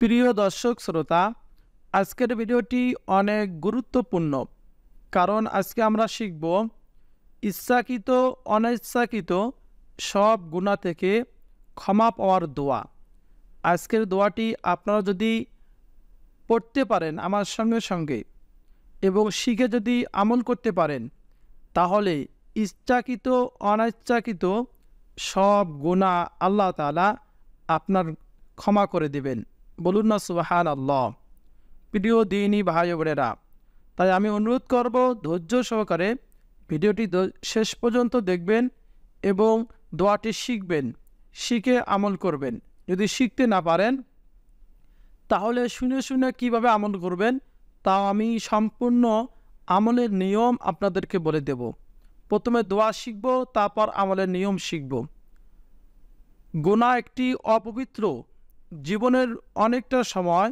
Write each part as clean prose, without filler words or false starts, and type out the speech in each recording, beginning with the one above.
প্রিয় দর্শক শ্রোতা, আজকের ভিডিওটি অনেক গুরুত্বপূর্ণ, কারণ আজকে আমরা শিখব ইচ্ছাকৃত অনিচ্ছাকৃত সব গুনাহ থেকে ক্ষমা পাওয়ার দোয়া। আজকের দোয়াটি আপনারা যদি পড়তে পারেন আমার সঙ্গে সঙ্গে এবং শিখে যদি আমল করতে পারেন, তাহলে ইচ্ছাকৃত অনিচ্ছাকৃত সব গুনাহ আল্লাহ তাআলা আপনার ক্ষমা করে দেবেন। বলুন না সুবহানাল্লাহ। প্রিয় দ্বীনী ভাই বোনেরা, তাই আমি অনুরোধ করব ধৈর্য সহকারে ভিডিওটি শেষ পর্যন্ত দেখবেন এবং দোয়াটি শিখবেন, শিখে আমল করবেন। যদি শিখতে না পারেন তাহলে শুনে শুনে কিভাবে আমল করবেন তা আমি সম্পূর্ণ আমলের নিয়ম আপনাদেরকে বলে দেব। প্রথমে দোয়া শিখব, তারপর আমলের নিয়ম শিখব। গুনাহ একটি অপবিত্র, জীবনের অনেকটা সময়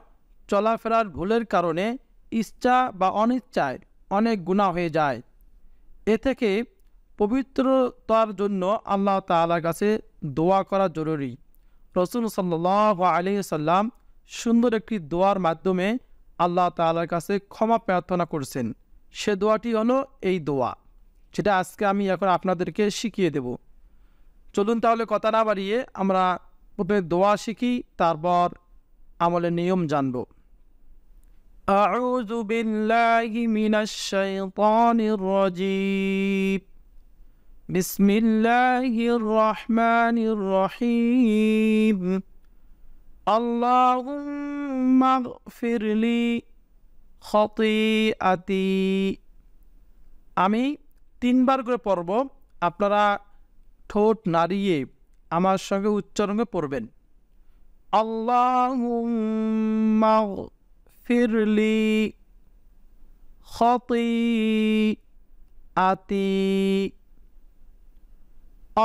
চলাফেরার ভুলের কারণে ইচ্ছা বা অনিচ্ছায় অনেক গুনাহ হয়ে যায়। এ থেকে পবিত্রতার জন্য আল্লাহ তাআলার কাছে দোয়া করা জরুরি। রাসূল সাল্লাল্লাহু আলাইহি সাল্লাম সুন্দর একটি দোয়ার মাধ্যমে আল্লাহ তাআলার কাছে ক্ষমা প্রার্থনা করছেন। সে দোয়াটি হলো এই দোয়া, যেটা আজকে আমি এখন আপনাদেরকে শিখিয়ে দেব। চলুন তাহলে কথা না বাড়িয়ে আমরা প্রথমে দোয়া শিখি, তারপর আমলের নিয়ম জানব। আউযু বিল্লাহি মিনাশ শাইতানির রাজীম। বিসমিল্লাহির রহমানির রহিম। আল্লাহুম্মা গফিরলি খতিআতি। আমি 3 বার করে পড়ব, আপনারা ঠোঁট নাড়িয়ে আমার সঙ্গে উচ্চারণে পড়বেন। আল্লাহুম্মা গফিরলি খতিআতি।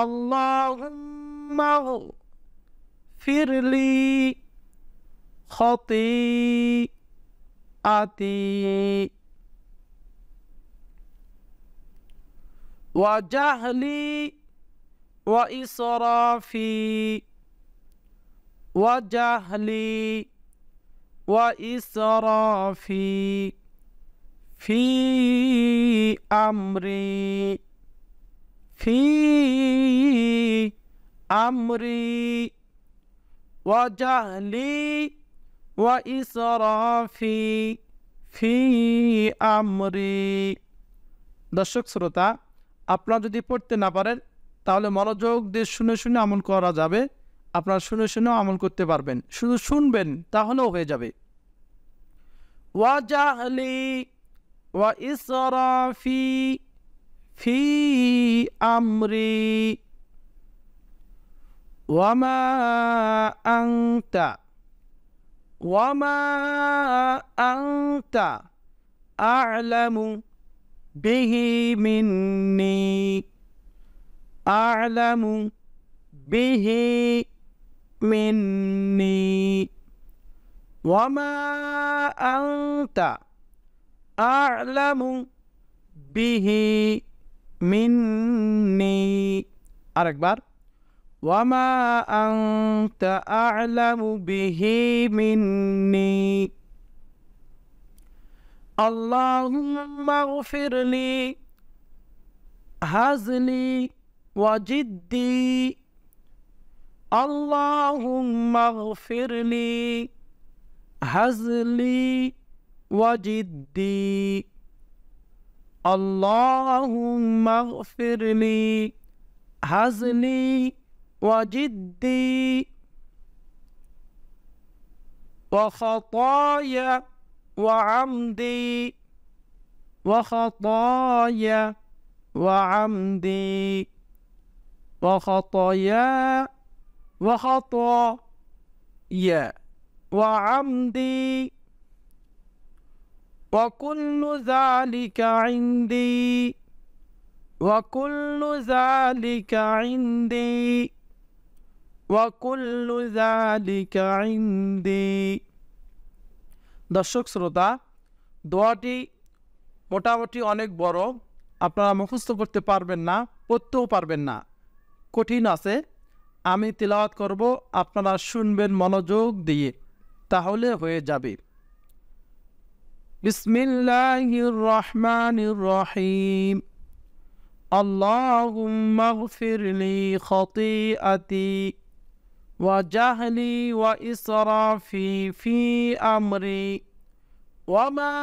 আল্লাহুম্মা গফিরলি খতিআতি ওয়া জাহলি ওয়া ইসরাফি ওয়া জাহলি ওয়া ইসরাফি ফি আমরি ওয়া জাহলি ওয়া ইসরাফি ফি আমরি। দর্শক শ্রোতা, আপনারা যদি পড়তে না পারেন তাহলে মনোযোগ দিয়ে শুনে শুনে আমল করা যাবে। আপনারা শুনে শুনেও আমল করতে পারবেন, শুধু শুনবেন তাহলেও হয়ে যাবে। ওয়া জাহলি ওয়া ইসরাফি ফি আমরি ওয়ামা আনতা আ'লামু বিহি মিন্নি আ'লামু বিহি মিন্নি ওয়ামা আনতা আ'লামু বিহি মিন্নি। আরেকবার, ওয়ামা আনতা আ'লামু বিহি মিন্নি। আল্লাহুম্মা গফিরলি হাজলি ওয়া জিদ্দি। আল্লাহুম্মা গফিরলি হাজলি ওয়া জিদ্দি। আল্লাহুম্মা গফিরলি হাজলি ওয়া জিদ্দি ওয়া খাতায়া ওয়া আমদি ওয়া খাতায়া ওয়া আমদি ওয়া খাতায়া ওয়া খাতায়া ওয়া আমদি ওয়া কুল্লু যালিকা ইনদি ওয়া কুল্লু যালিকা ইনদি ওয়া কুল্লু যালিকা ইনদি। দর্শক শ্রোতা, দোয়াটি মোটামুটি অনেক বড়, আপনারা মুখস্থ করতে পারবেন না, পড়তেও পারবেন না, কঠিন আছে। আমি তিলাওয়াত করব, আপনারা শুনবেন মনোযোগ দিয়ে। তাহলে হয়ে যাবে। বিসমিল্লাহির রহমানির রহিম। আল্লাহুম্মা গফিরলি খতিআতি ওয়া জাহলি ওয়া ইসরাফি ফি আমরি ওয়া মা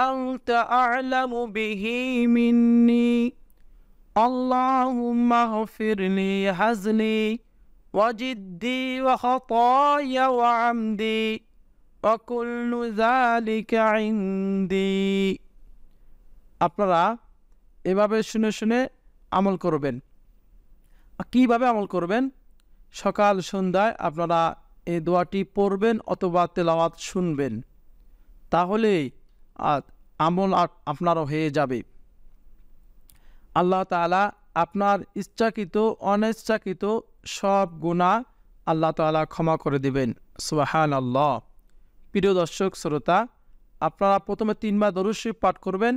আনতা আ'লামু বিহি মিন্নি। আল্লাহুম্মা গফিরলি হাজলি ওয়া জিদ্দি ওয়া খাতায়া ওয়া আমদি ওয়া কুল্লু যালিকা ইনদি। আপনারা এভাবে শুনে শুনে আমল করবেন। কিভাবে আমল করবেন? সকাল সন্ধ্যায় আপনারা এই দোয়াটি পড়বেন অথবা তেলাওয়াত শুনবেন, তাহলে আমল আপনারও হয়ে যাবে। আল্লাহ তাআলা আপনার ইচ্ছাকৃত অনিচ্ছাকৃত সব গুনাহ আল্লাহ তাআলা ক্ষমা করে দিবেন। সুবহানাল্লাহ। প্রিয় দর্শক শ্রোতা, আপনারা প্রথমে 3 বার দরুদ শরীফ পাঠ করবেন,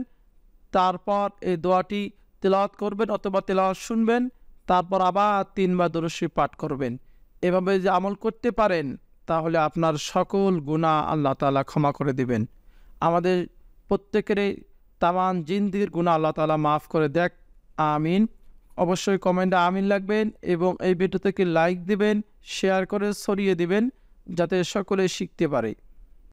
তারপর এই দোয়াটি তেলাওয়াত করবেন অথবা তেলাওয়াত শুনবেন, তারপর আবার 3 বার দরুদ শরীফ পাঠ করবেন। এভাবে যে আমল করতে পারেন তাহলে আপনার সকল গুনাহ আল্লাহ তাআলা ক্ষমা করে দিবেন। আমাদের প্রত্যেকেরই তামাম জিন্দেগির গুনাহ আল্লাহ তাআলা মাফ করে দেখ, আমিন। অবশ্যই কমেন্টে আমিন লিখবেন এবং এই ভিডিও থেকে লাইক দিবেন, শেয়ার করে ছড়িয়ে দিবেন যাতে সকলে শিখতে পারে।